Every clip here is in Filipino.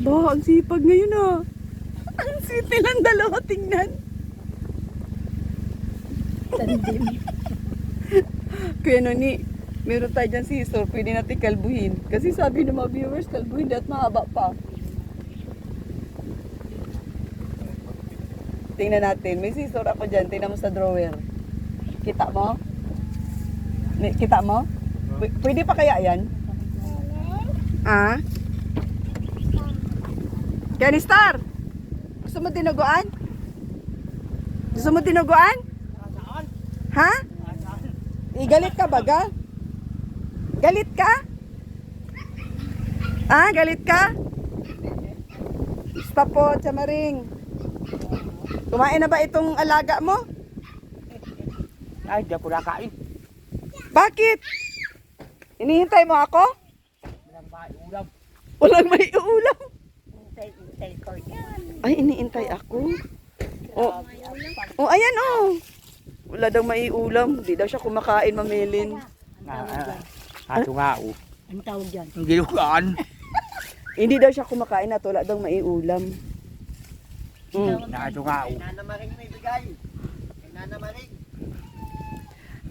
Ba, ang sipag ngayon ah. Ang sweet nilang dalawa, tingnan. Tandim. Kuya Noni, meron tayo dyan scissor, pwede natin kalbuhin. Kasi sabi ng mga viewers, kalbuhin dapat mahaba pa. Tingnan natin, may scissor ako dyan, tingnan mo sa drawer. Kita mo? Kita mo? Pwede pa kaya yan? Ah? Kenny Star! Gusto mo dinuguan? Gusto mo dinuguan? Ha? Galit ka baga? Galit ka? Ah, galit ka? Stop po, Chamaring. Kumain na ba itong alaga mo? Ay, di ako nakain. Bakit? Hinihintay mo ako? Walang maiulam. Walang may ulam. Hintay ko yan. Ay, iniintay ako. Oh, ayan oh. Wala daw may ulam. Hindi daw siya kumakain, mamilin. Ato nga, oh. Ang tawag dyan? Ang ginugaan. Hindi daw siya kumakain at wala daw may ulam. Ato nga, oh. Nanamaring may bigay. Nanamaring.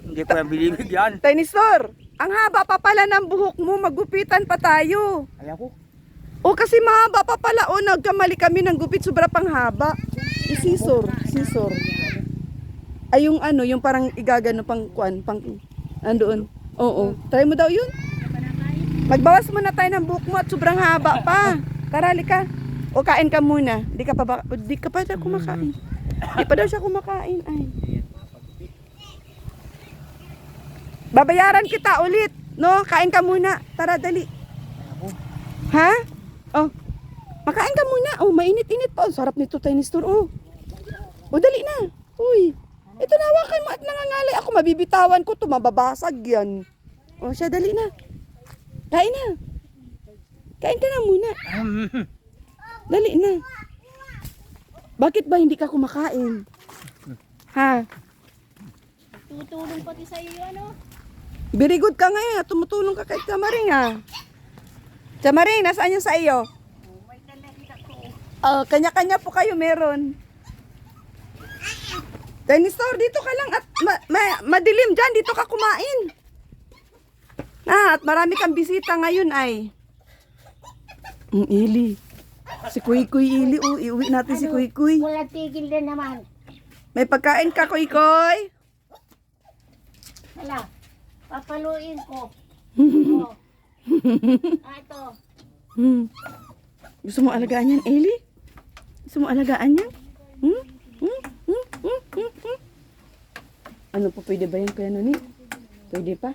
Hindi ko yung bilibig yan. Tiny Store, ang haba pa pala ng buhok mo. Magupitan pa tayo. Ayaw ko. O kasi mahaba pa pala. O nagkamali kami ng gupit. Sobra pang haba. Yung scissor. Ay yung ano, yung parang igagano pang kuan, pang andoon. Oo. Try mo daw yun. Magbawas muna tayo ng buhok mo at sobrang haba pa. Tara, lika. O kain ka muna. Di ka pa daw kumakain. Di pa daw siya kumakain. Ay. Babayaran kita ulit. No, kain ka muna. Tara, dali. Ha? Oh. Makain ka muna. Oh, mainit-init pa. Oh, sarap nito, Tiny Store. Oh. Oh, dali na. Uy. Ito, nawakan mo at nangangalay. Ako mabibitawan ko to, mababasag yan. O siya, dali na. Kain na. Kain ka na muna. Dali na. Bakit ba hindi ka kumakain? Ha? Tutulong pati sa iyo, ano? Very good ka ngayon. Tumutulong ka kay Chamaring ha. Chamaring, nasaan yung sa iyo? May dalawin ako. Kanya-kanya po kayo meron. Tiny Store, dito ka lang at madilim dyan, dito ka kumain. At marami kang bisita ngayon ay. Ili. Si Kuy Kuy Ili, iuwi natin si Kuy Kuy. Wala tigil din naman. May pagkain ka, Kuy Kuy? Hala, papaluin ko. Ito. Gusto mo alagaan yan, Eli? Gusto mo alagaan yan? Ano pa, pwede ba yan, Kuya Noni? Pwede pa?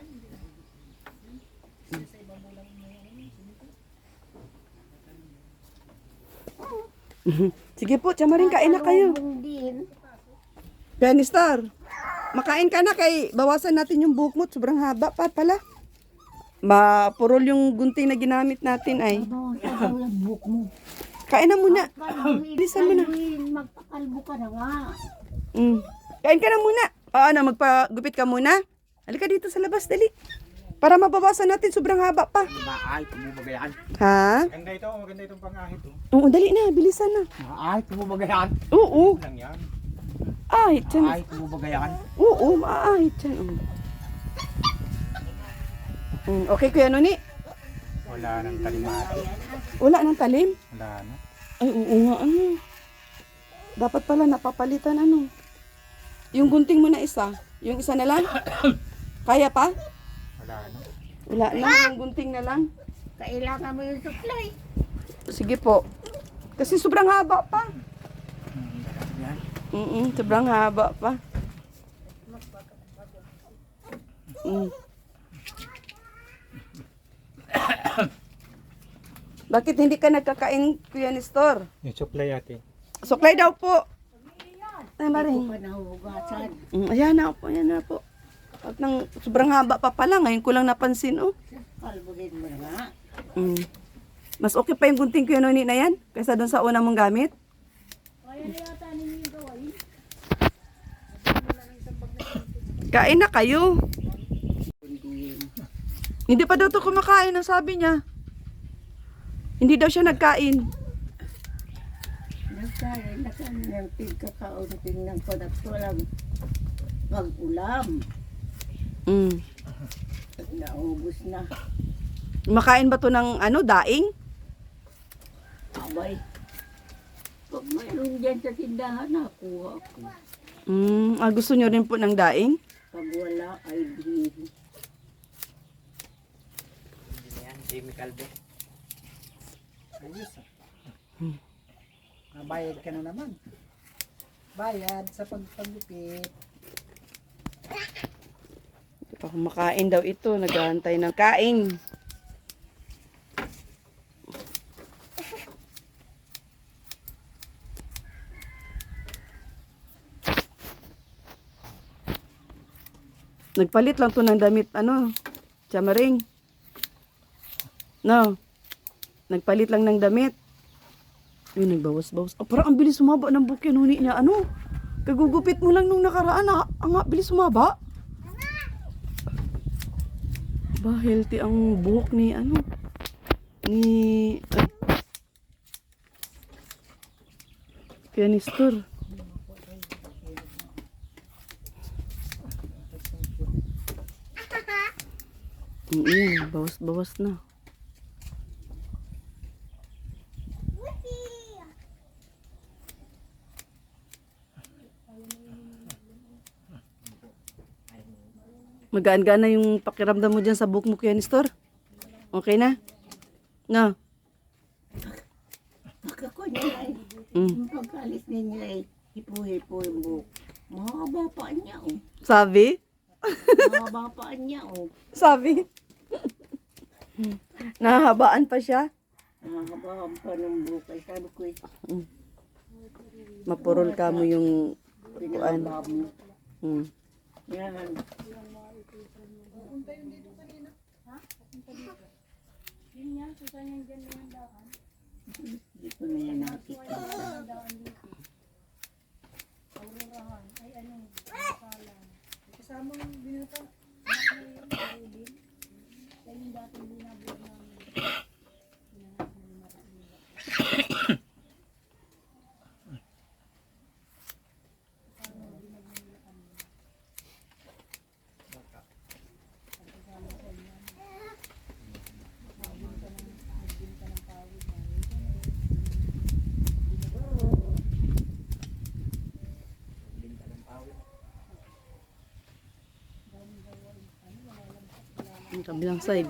Sige po, Chamaring, kain na kayo. Din. Kenny Star, makain ka na kay bawasan natin yung buhok mo. Sobrang haba pa pala. Mapurol yung gunting na ginamit natin ay. Bawasan ang buhok mo. Kain na muna. Bilisan mo na. Magpakalbo ka na nga. Kain ka na muna. Ano, magpagupit ka muna? Halika dito sa labas, dali. Para mabawasan natin, sobrang haba pa. Maay, tumubagayan. Ha? Maganda itong pangahit. Oo, dali na, bilisan na. Maay, tumubagayan. Oo. Lang yan. Ahit yan. Maay, tumubagayan. Oo, maahit yan. Okay, Kuya Noni. Wala nang talimati. Wala nang talim? Wala na. Ay, oo nga, ano. Dapat pala napapalitan, ano. Yung gunting mo na isa. Yung isa na lang? Kaya pa? Wala na. Wala na, yung gunting na lang. Kailangan mo yung supply. Sige po. Kasi sobrang haba pa. Yan. Sobrang haba pa. Bakit hindi ka nagkakain, Kuya Nestor? Yung supply ate. Suklay daw po. Ay, Maring. Panahugasan. Ayan na po, ayan na po. At nang sobrang haba pa pala, ngayon ko lang napansin, oh. Kalbugin mo na nga. Mas okay pa yung gunting Kuya Noni na yan, kaysa doon sa una mong gamit. Kain na kayo. Hindi pa daw to kumakain, ang sabi niya. Hindi daw siya nagkain. Kaya na kanyang tigkakaunting ng walang pag-ulam. Mm. Naubos na. Makain ba to ng ano, daing? Abay. Pag mayroon dyan sa tindahan, nakuha ko. Gusto nyo rin po ng daing? Pag wala, ay di. Yan, Jimmy Calve. Ayos ah. Nabayad ka na naman. Bayad sa pagpagupit. Di pa kumakain daw ito. Naghahantay ng kain. Nagpalit lang to ng damit, ano, Chamaring. No. Nagpalit lang ng damit. Yun, nagbawas-bawas. Oh, parang ang bilis sumaba ng buhok yan, huni niya. Ano? Kagugupit mo lang nung nakaraan. Ang bilis sumaba. Ba, healthy ang buhok ni, ano, ni, kaya ni Stor. Bawas-bawas na. Magaan-gaan na yung pakiramdam mo dyan sa buhok mo, Kuya Nestor? Okay na? No? Pagkako niya ay, yung pagkalis niya ay, hipo-hipo yung buhok. Mahaba pa niya, oh. Sabi? Mahaba pa niya, oh. Sabi? Nahahabaan pa siya? Mahaba pa ng buhok. Ay sabi ko, Mapurol ka mo yung pinahaba mo. mm. Yan. Dito na yan nakikita. Yung kabilang side.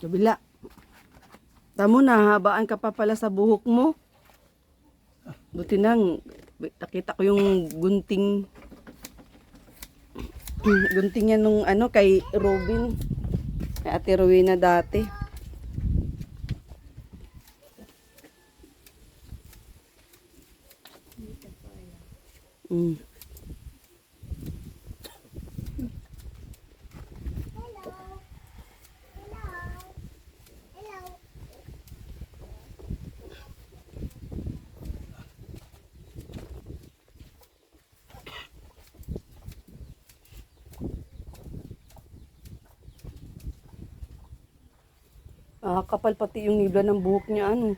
Kabila. Tamo na, habaan ka pa pala sa buhok mo. Buti nang, nakita ko yung gunting. Gunting yan nung ano, kay Robin. Kay Ate Rowena dati. Kapal pati yung nibla ng buhok niya, ano.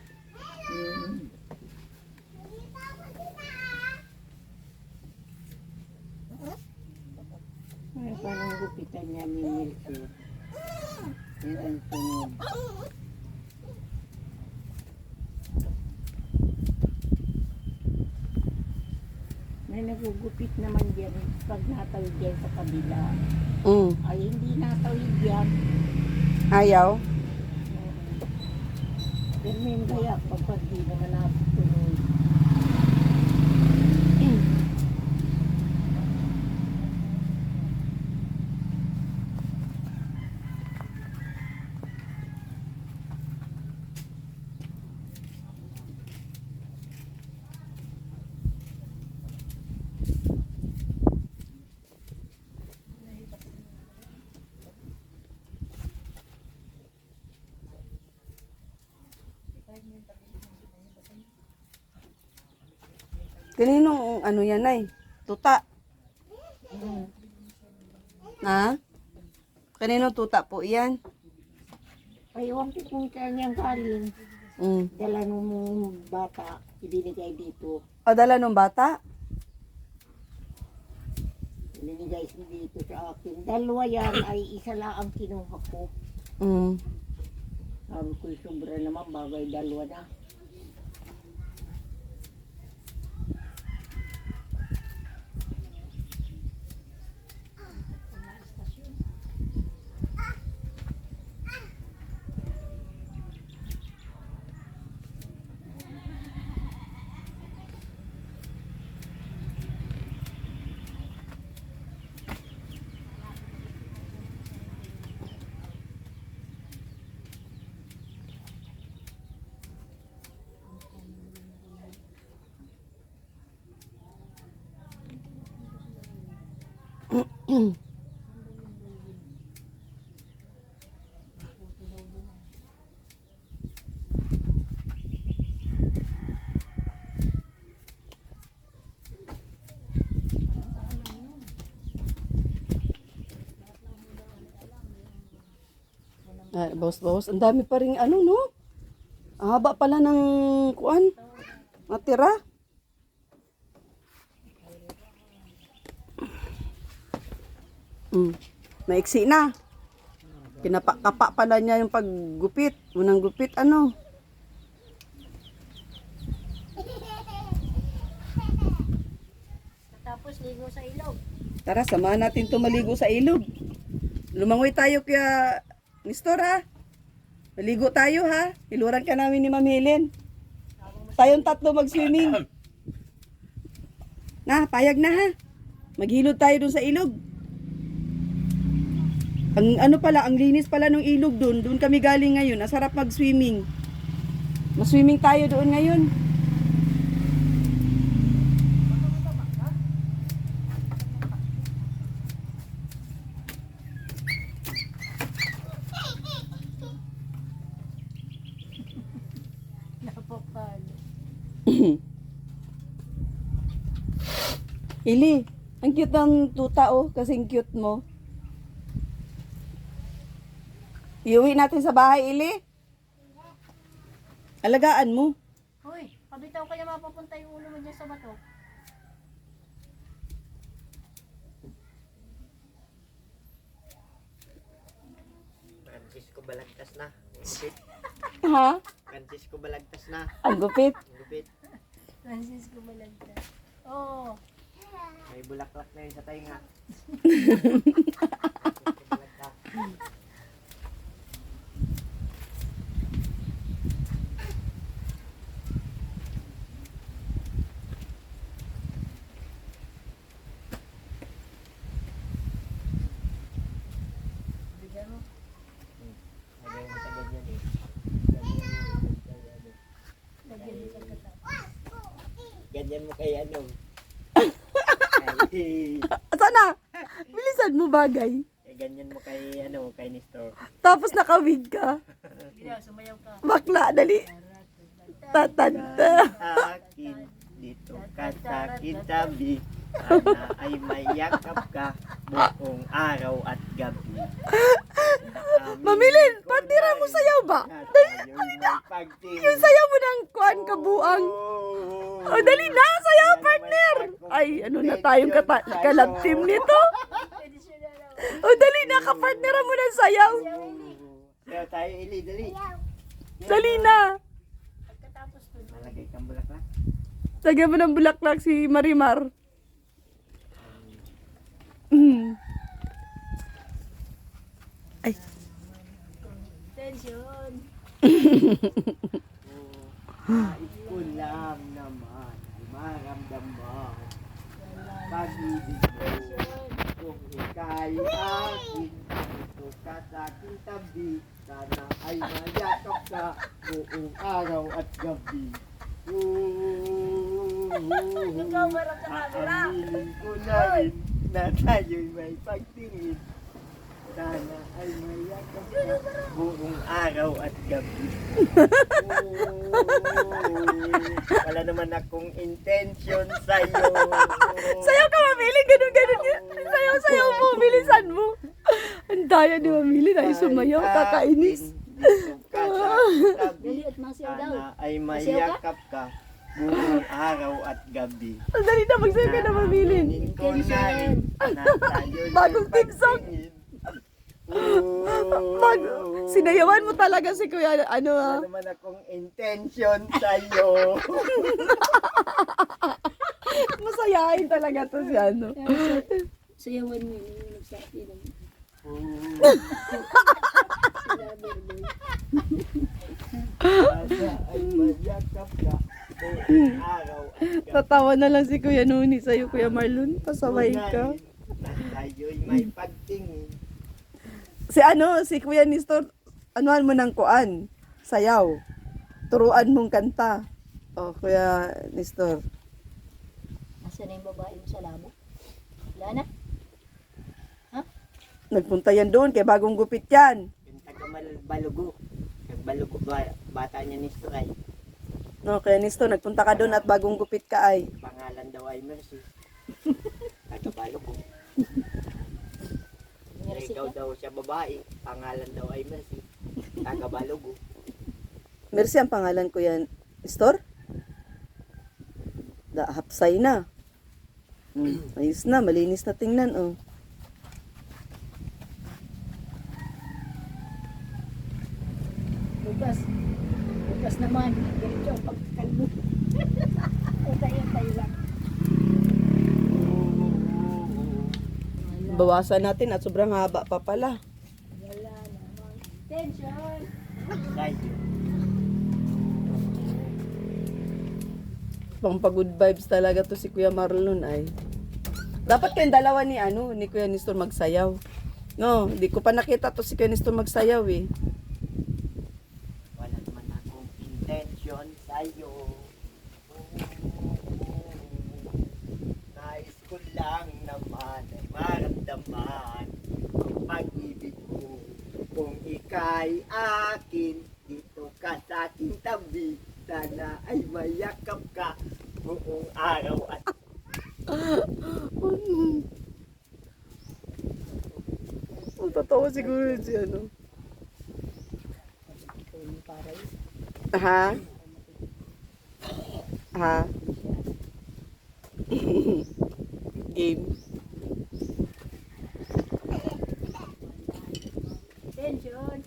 Ay, parang gupitan niya ni Milky. Yan ang sunod. May nagugupit naman diyan pag natawid yan sa kabila. Ay, hindi natawid yan. Ayaw? Pero may kaya pag di naman natutuloy. Kaninong ano yan ay? Tuta. Ha? Kaninong tuta po yan? Ayaw ko kung kanyang galing. Mm. Dala nung bata, ibinigay dito. O dala nung bata? Ibinigay dito sa akin. Dalawa yan ay isa lang ang kinuha ko. Mm. Sabi ko, sobra naman bagay dalawa na. Ay, bawas-bawas. Ang dami pa rin ano, no? Ang haba pala ng kuan. Natira. Maiksi na. Kinapa-kapa pala niya yung paggupit. Unang gupit, ano? Tapos ligo sa ilog. Tara, samahan natin tumaligo sa ilog. Lumangoy tayo kaya Nestor, ha? Maligo tayo, ha? Iluran ka namin ni Ma'am Helen. Tayong tatlo mag-swimming. Na, payag na, ha? Maghilod tayo dun sa ilog. Ang ano pala, ang linis pala ng ilog dun. Doon kami galing ngayon. Ang sarap mag-swimming. Mas-swimming tayo doon ngayon. Napapalo. Ili, ang cute ng tuta, oh. Kasing cute mo. Iuwi natin sa bahay, Ili. Alagaan mo. Hoy, kabitaw kaya mapapunta yung ulo mo dyan sa bato. Francisco balagtas na. Gupit. Ha? Francisco balagtas na. Ang gupit. Gupit. Francisco Balagta. Oo. May bulaklak na yun sa tainga. Lagay mo sa ganyan eh. Ganyan mo kay ano. Ay, Sana? Bilisan mo bagay. ganyan mo kay ano, kay Nestor. Tapos nakawig ka. Sige, sumayaw ka. Bakla, dali. Tatanta. Akin, dito ka sa kitabi. Sana ay mayakap ka buong araw at gabi. Mamilin, partira mo sayaw ba? Yung sayaw mo ng kuan kabuang. O, dali na, sayaw, partner. Ay, ano na tayong kalab team nito? O, dali na, kapartnera mo ng sayaw. Sayaw tayo, Ili, dali. Dali na. Pagkatapos nun, Malagay kang bulaklak. Lagyan mo ng bulaklak si Marimar. Ay. tension. Nais ko lang naman ay maramdaman pag-ibig mo. Kung ika'y akin, ito ka sa aking tabi. Sana ay mayakap ka buong araw at gabi. Ikaw marang ka na. Aaminin ko na rin na tayo'y may pagtingin. Sana ay mayakap ka buong araw at gabi. Wala naman akong intention sa'yo. Sayaw ka, mamili. Ganun yan. Sayaw mo. Bilisan mo. Ang daya ni mamili. Dahil sumayaw. Kakainis. Dito ka sa tabi. Dali at masiyaw daw. Sana ay mayakap ka buong araw at gabi. Ang dali na. Magsayaw ka na mamili. Aminin ko na rin na tayo'y Bagong team song. magpagtingin. Sinayawan mo talaga si Kuya. Ano ha? Wala naman akong intention sa'yo. Masayahin talaga to si ano. Sayawan mo yun. Yung nagsabi ng Sana ay mayakap ka buong araw at gabi. Tatawa na lang si Kuya Nuni sa'yo, Kuya Marlon. Pasaway ka. Na tayo'y may pagtingin. Si Kuya Nestor, anuhan mo ng kuan, sayaw. Turuan mong kanta. Oh, Kuya Nestor. Nasaan na yung babae mo sa labo? Wala na? Nagpunta yan doon, kaya bagong gupit yan. Yung taga-Balugo. Balugo, bata niya ni Stray. No, Kuya Nestor, nagpunta ka doon at bagong gupit ka ay. Pangalan daw ay Mercy. Taga-Balugo. Ikaw daw siya babae. Pangalan daw ay Mercy. Taga-Balugo. Mercy ang pangalan, Kuya Nestor? Hapsay na. Ayos na, malinis na tingnan, oh. Bukas naman. Ganito ang pagkalbo. Tayo lang. Bawasan natin at sobrang haba pa pala. Wala naman. Tension! Tayo. Pang good vibes talaga to si Kuya Marlon ay. Dapat kayong dalawa ni Kuya Nestor magsayaw. No, hindi ko pa nakita to si Kuya Nestor magsayaw eh. Wala naman akong intention sa'yo. Nais ko lang naman ay maramdaman ang pag-ibig ko. Kung ika'y akin, dito ka sa aking tabi. Sana ay mayakap ka buong araw at Ang totoo siguro si ano. Ha? Ha? Game. Tension!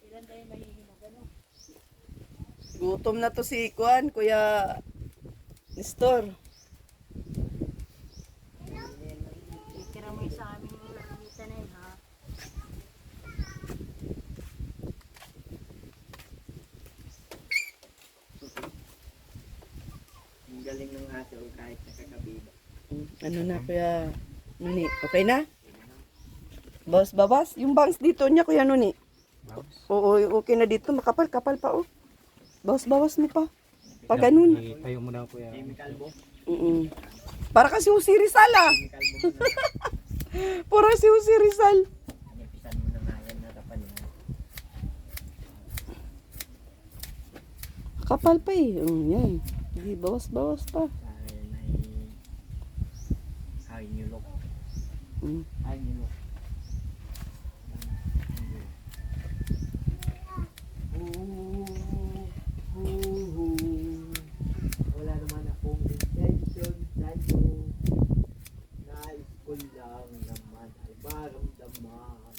Ilan tayo mahihinog, ano? Gutom na to si Kuya Nestor. Ikira mo yung sa aming nakikita na yun, ha? ang galing ng aso kahit nakakabiba. Ano na Kuya Nuni? Okay na? Bawas. Yung bangs dito niya Kuya Nuni. Oo, okay na dito. Makapal-kapal pa oh. Bawas mo pa. Pag ganun. Tayo mo na kuya. Chemical mo? Para kasi si Rizal ah. Chemical mo na. Para si Rizal. Anipisan mo na nga yan na kapal mo. Kapal pa eh. Yan. Hindi, bawas pa. Dahil ay nilok. Mm. Ay nilok. Wala naman akong intention sa'yo. Nais ko lang naman ay maramdaman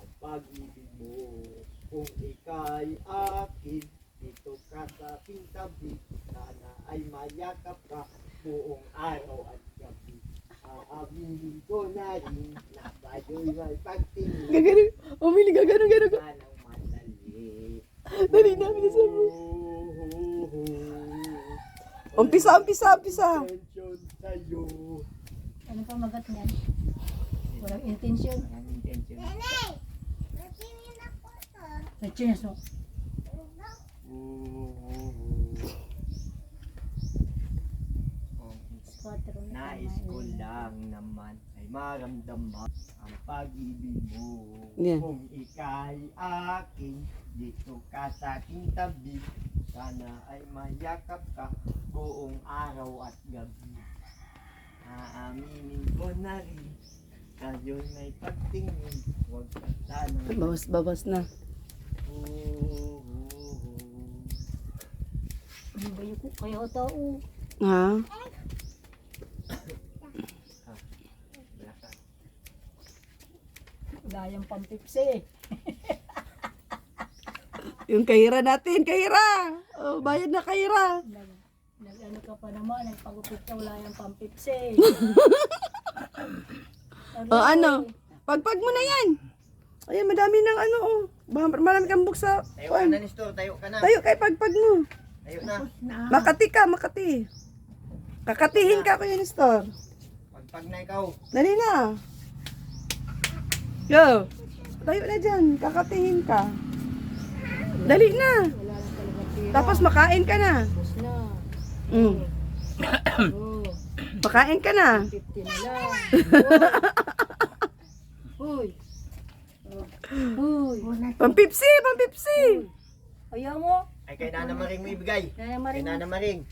ang pag-ibig mo. Kung ika'y akin, dito ka sa aking tabi. Sana ay mayakap ka buong araw at gabi. Aaminin ko na rin na tayo'y may pagtingin. Gagano. Umili gagano. Walang madali. Dali na, bilisan mo. Umpisa. Intention sa'yo. Ano pa magat niyan? Walang intention. Walang intention. Nagchinas mo. Nais ko lang naman ay maramdaman ang pag-ibig mo. Yeah. Kung ika'y akin, dito ka sa aking tabi. Sana ay mayakap ka buong araw at gabi. Aaminin ko na rin, kayo'y may pagtingin. Huwag ka sana. Bawas na. Ano ba yung kaya tao? Ha? Wala yung pampipsi. Yung kahira natin, kahira. Oh, bayad na kahira. Nag-ano ka pa naman, nagpagupit ka, wala yung pampipsi. Oh, ano? Pagpag mo na yan. Ayan, madami ng ano, oh. Marami kang buksa. Tayo ka na, Nestor. Tayo ka na. Tayo kay pagpag mo. Tayo na. Makati ka, makati. Kakatihin ka, Kuya Nestor. Pagpag na ikaw. Dali na. Yo. Tayo na dyan. Kakatihin ka. Dali na. Wala lang talaga pera. Tapos makain ka na. Tapos na. Mm. Oh, Makain ka na. 50 na lang. Uy. Uy. Pampipsi, pampipsi. Ayaw mo? Ay, kay Nana Maring mo ibigay. Kaya Kay maring Nana Maring.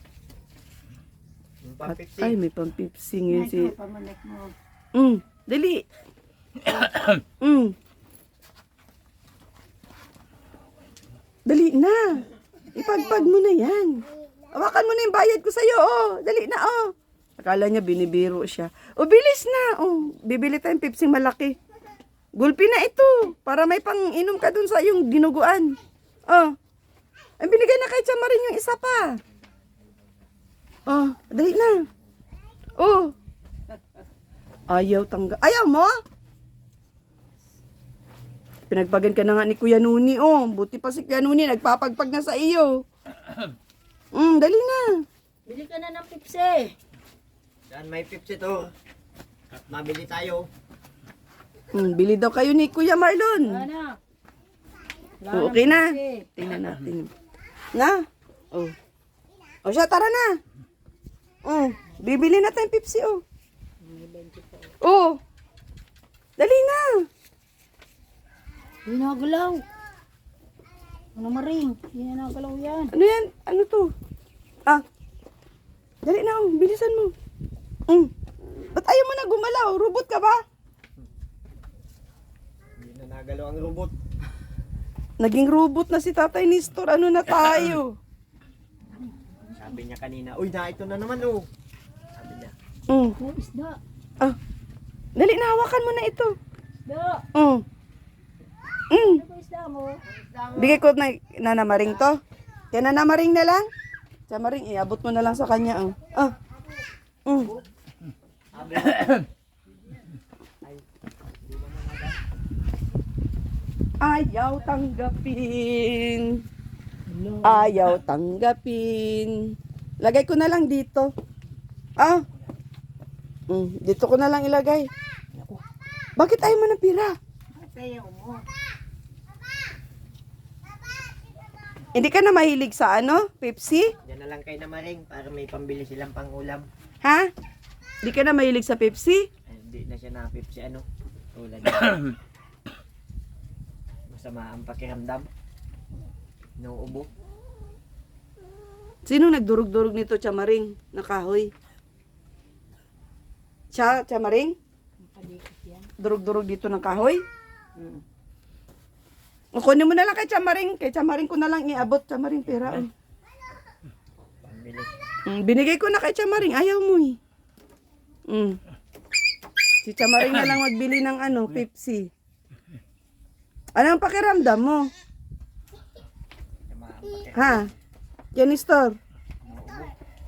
Yung Ay, pampipsi. may pampipsi ngayon si... Pamanik mo. Dali. Dali na. Ipagpag mo na yan. Hawakan mo na yung bayad ko sa'yo, oh. Dali na, oh. Akala niya binibiro siya. Oh, bilis na, oh. Bibili tayong pipsing malaki. Gulpi na ito. Para may pang-inom ka dun sa yung dinuguan. Oh. Ay, binigay na kay Chamarin yung isa pa. Oh, dali na. Oh. Ayaw tangga. Ayaw mo? Pinagpagan ka na nga ni Kuya Nuni, oh. Buti pa si Kuya Nuni, nagpapagpag na sa iyo. Dali na. Bili ka na ng pipsi. Saan may pipsi to? Mabili tayo. Bili daw kayo ni Kuya Marlon. Ano? Oh, okay na. Tingnan natin. Na? Oh. O siya, tara na. Oh, bibili na tayong Pepsi, oh. Oh. Dali na. Hindi nagalaw. Ano maring? Hindi na nagalaw yan. Ano yan? Ano to? Ah. Dali na, oh. Bilisan mo. Ba't ayaw mo na gumalaw? Robot ka ba? Hindi na nagalaw ang robot. Naging robot na si Tatay Nestor. Ano na tayo? Sabi niya kanina, uy, na ito na naman, oh. Sabi niya. Mm. Oh, isda. Ah. Dali na, hawakan mo na ito. Isda. Mm. Ano ba isda mo? Bigay ko na nanamaring to. Kaya nanamaring na lang. Sa maring, iabot mo na lang sa kanya. Oh. Ah. Sabi niya, Ayaw tanggapin. Ayaw tanggapin. Lagay ko na lang dito. Ah. Dito ko na lang ilagay. Bakit ayaw mo ng pira? Kaya mo. Hindi ka na mahilig sa ano? Pepsi? yan na lang kay na Maring para may pambili silang pangulam. Ha? Hindi ka na mahilig sa Pepsi? Ay, hindi na siya na pipsi, ano. Tulad niya. Masama ang pakiramdam. Nauubo. Sino nagdurog-durog nito, Chamaring? Nakahoy. Chamaring? Palikot yan. Durog-durog dito ng kahoy? O, kunin mo na lang kay Chamaring. Kay Chamaring ko na lang iabot. Chamaring, pera. Oh. Pambili. Binigay ko na kay Chamaring. Ayaw mo eh. Si Chamaring na lang magbili ng ano, Pepsi. Ano ang pakiramdam mo? Masama ang pakiramdam. Ha? Janistor?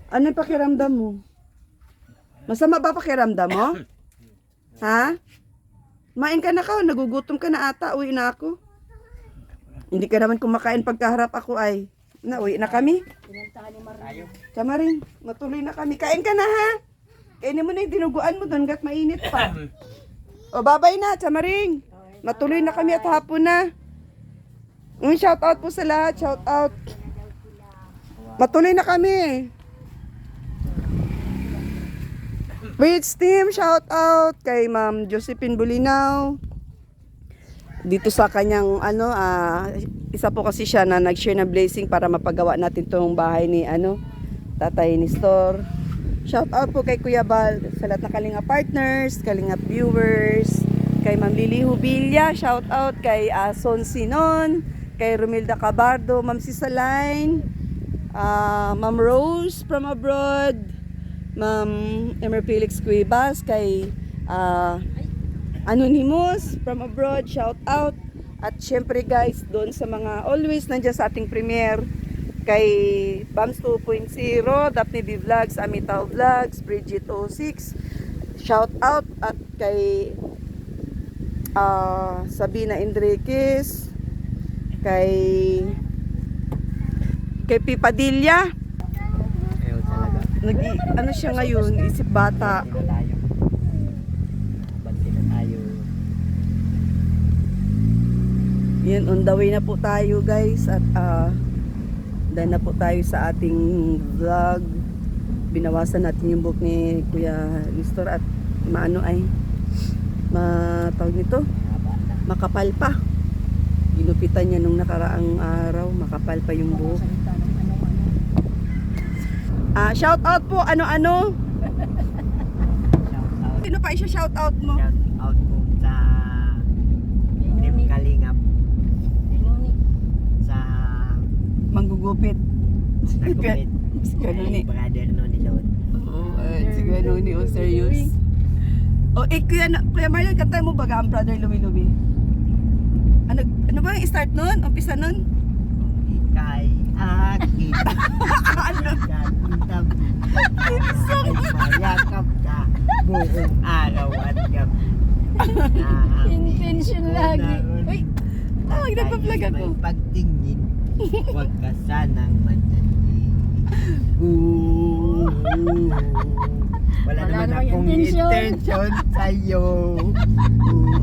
Ano yung pakiramdam mo? Masama ba pakiramdam mo? Ha? Main ka na ka, nagugutom ka na ata, uwi na ako. Hindi ka naman kumakain pagkaharap ako ay. Uwi na kami. Pinantahan ni Maring. Tayo. Chamaring, matuloy na kami. Kain ka na ha? Kainin mo na yung dinuguan mo doon, gat mainit pa. O, babay na, Chamaring. Matuloy na kami at hapon na. Shout out po sa lahat, shout out. Matuloy na kami. Bridge team, shout out kay Ma'am Josephine Bulinaw. Dito sa kanyang isa po kasi siya na nag-share ng blessing para mapagawa natin tong bahay ni Tatay Nestor. Shout out po kay Kuya Bal sa lahat ng Kalinga partners, Kalinga viewers, kay Ma'am Lily Hubilia, shout out kay Son Sinon, kay Romilda Cabardo, Ma'am Cisaline, Ma'am Rose from abroad, Ma'am Emer Felix Cuevas, kay Anonymous from abroad, shout out. At syempre guys, doon sa mga always nandiyan sa ating premiere, kay Bams 2.0, Daphne B Vlogs, Amitaw Vlogs, Bridget 06, shout out. At kay Sabina Enriquez, kay Pipadilla. Ayaw talaga. Siya ngayon, isip bata. Banti na tayo. Banti na tayo. Yan, on the way na po tayo guys. At dahil na po tayo sa ating vlog. Binawasan natin yung book ni Kuya Nestor at matawag nito, makapal pa. Ginupitan niya nung nakaraang araw, makapal pa yung buhok. Salita ng ano-ano. Shout out po, ano-ano? Shout out. Sino pa i-shout out mo? Shout out po sa Team Kalingap, Nuni. sa Manggugupit. nagkumit. Ganun eh. Brother no ni Lord. Si Kuya Nuni, serious. Kuya Marlon, kantay mo ba ang Brother Louie Louie? Ano ba yung start nun? Umpisa nun? Kung ika'y akin, kakintab, ay mayakap ka buong araw at gabi. Intention lagi. Uy, Ay, nagpa-vlog ako. May pagtingin, huwag ka sanang manyanin. Wala naman namang akong intention. intention sa'yo.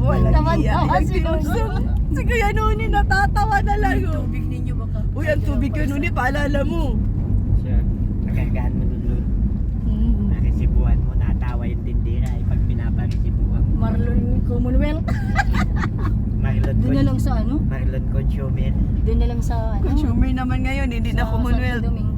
Wala naman iya. tawa Ay, si sinusong. Si Kuya Nuni, natatawa na lang. tubig ninyo baka. Uy, ang tubig Kuya Nuni, paalala mo. Siya. Nakargaan mo dun, Naresibuhan mo, natawa yung tindira ay pag pinaparesibuhan mo. Marlon Commonwealth. Doon na lang sa ano? Marlon Consumer. Doon na lang sa ano? Consumer naman ngayon, hindi na Sa Commonwealth. Santo Domingo.